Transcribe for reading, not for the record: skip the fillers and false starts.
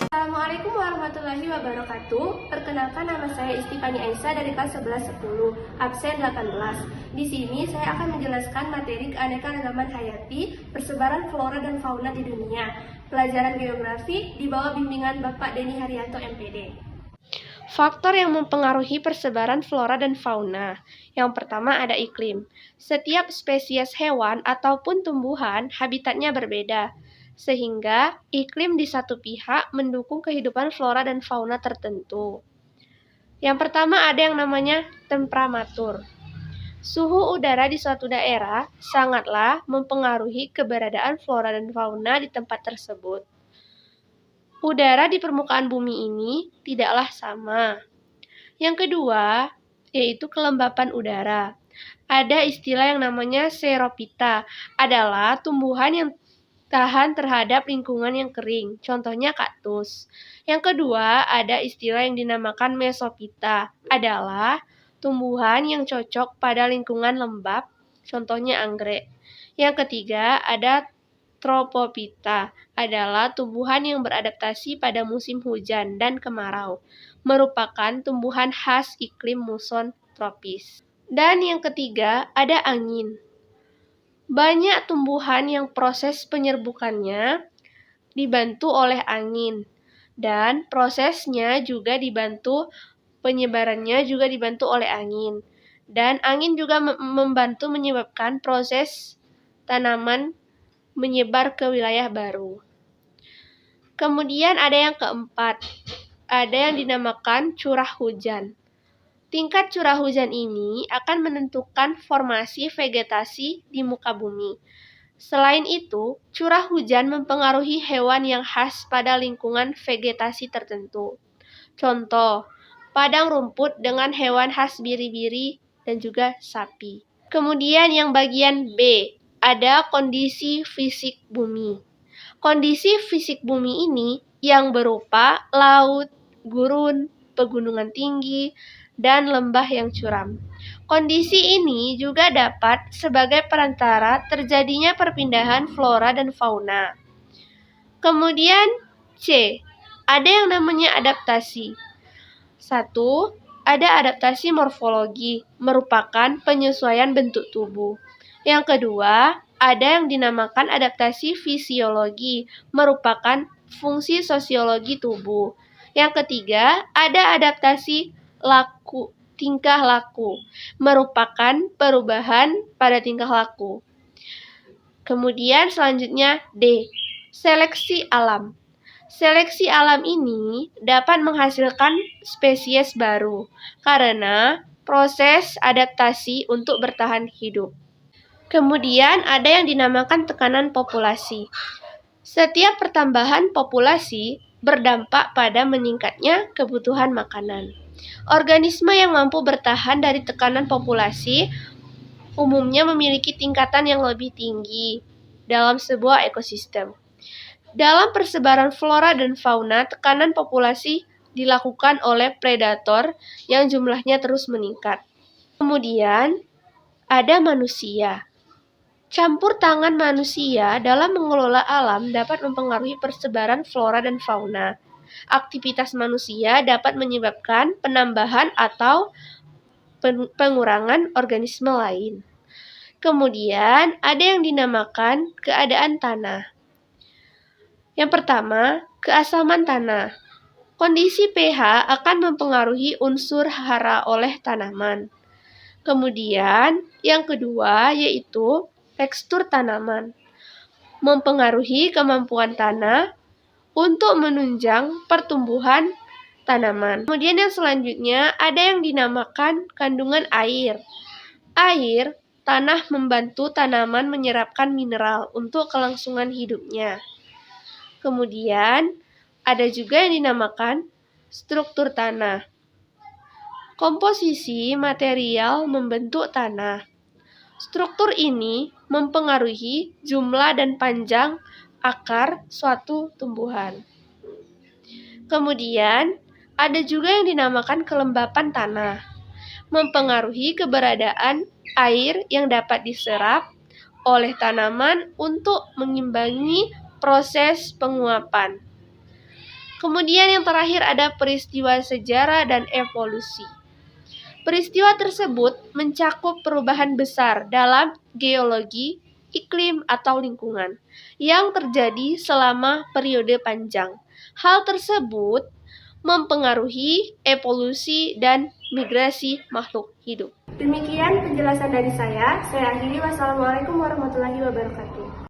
Assalamualaikum warahmatullahi wabarakatuh. Perkenalkan, nama saya Istifani Aisyah dari kelas 1110, absen 18. Di sini saya akan menjelaskan materi keanekaragaman hayati, persebaran flora dan fauna di dunia, pelajaran geografi di bawah bimbingan Bapak Denny Haryanto MPD. Faktor yang mempengaruhi persebaran flora dan fauna. Yang pertama ada iklim. Setiap spesies hewan ataupun tumbuhan habitatnya berbeda, sehingga iklim di satu pihak mendukung kehidupan flora dan fauna tertentu. Yang pertama ada yang namanya temperatur. Suhu udara di suatu daerah sangatlah mempengaruhi keberadaan flora dan fauna di tempat tersebut. Udara di permukaan bumi ini tidaklah sama. Yang kedua, yaitu kelembapan udara. Ada istilah yang namanya xerophyta, adalah tumbuhan yang tahan terhadap lingkungan yang kering, contohnya kaktus. Yang kedua, ada istilah yang dinamakan mesophyta, adalah tumbuhan yang cocok pada lingkungan lembab, contohnya anggrek. Yang ketiga, ada tropophyta, adalah tumbuhan yang beradaptasi pada musim hujan dan kemarau, merupakan tumbuhan khas iklim muson tropis. Dan yang ketiga, ada angin. Banyak tumbuhan yang proses penyerbukannya dibantu oleh angin, dan prosesnya juga dibantu, penyebarannya juga dibantu oleh angin. Dan angin juga membantu menyebabkan proses tanaman menyebar ke wilayah baru. Kemudian ada yang keempat, ada yang dinamakan curah hujan. Tingkat curah hujan ini akan menentukan formasi vegetasi di muka bumi. Selain itu, curah hujan mempengaruhi hewan yang khas pada lingkungan vegetasi tertentu. Contoh, padang rumput dengan hewan khas biri-biri dan juga sapi. Kemudian yang bagian B, ada kondisi fisik bumi. Kondisi fisik bumi ini yang berupa laut, gurun, pegunungan tinggi, dan lembah yang curam. Kondisi ini juga dapat sebagai perantara terjadinya perpindahan flora dan fauna. Kemudian C, ada yang namanya adaptasi. 1. Ada adaptasi morfologi, merupakan penyesuaian bentuk tubuh. Yang kedua, ada yang dinamakan adaptasi fisiologi, merupakan fungsi sosiologi tubuh. Yang ketiga, ada adaptasi tingkah laku, merupakan perubahan pada tingkah laku. Kemudian selanjutnya D, seleksi alam. Seleksi alam ini dapat menghasilkan spesies baru karena proses adaptasi untuk bertahan hidup. Kemudian ada yang dinamakan tekanan populasi. Setiap pertambahan populasi berdampak pada meningkatnya kebutuhan makanan. Organisme yang mampu bertahan dari tekanan populasi umumnya memiliki tingkatan yang lebih tinggi dalam sebuah ekosistem. Dalam persebaran flora dan fauna, tekanan populasi dilakukan oleh predator yang jumlahnya terus meningkat. Kemudian ada manusia. Campur tangan manusia dalam mengelola alam dapat mempengaruhi persebaran flora dan fauna. Aktivitas manusia dapat menyebabkan penambahan atau pengurangan organisme lain. Kemudian ada yang dinamakan keadaan tanah. Yang pertama, keasaman tanah. Kondisi pH akan mempengaruhi unsur hara oleh tanaman. Kemudian, yang kedua yaitu tekstur tanaman. Mempengaruhi kemampuan tanah untuk menunjang pertumbuhan tanaman. Kemudian yang selanjutnya ada yang dinamakan kandungan air. Air, tanah membantu tanaman menyerapkan mineral untuk kelangsungan hidupnya. Kemudian ada juga yang dinamakan struktur tanah. Komposisi material membentuk tanah. Struktur ini mempengaruhi jumlah dan panjang akar suatu tumbuhan. Kemudian ada juga yang dinamakan kelembapan tanah. Mempengaruhi keberadaan air yang dapat diserap oleh tanaman untuk mengimbangi proses penguapan. Kemudian yang terakhir ada peristiwa sejarah dan evolusi. Peristiwa tersebut mencakup perubahan besar dalam geologi, iklim, atau lingkungan yang terjadi selama periode panjang. Hal tersebut mempengaruhi evolusi dan migrasi makhluk hidup. Demikian penjelasan dari saya. Saya akhiri. Wassalamualaikum warahmatullahi wabarakatuh.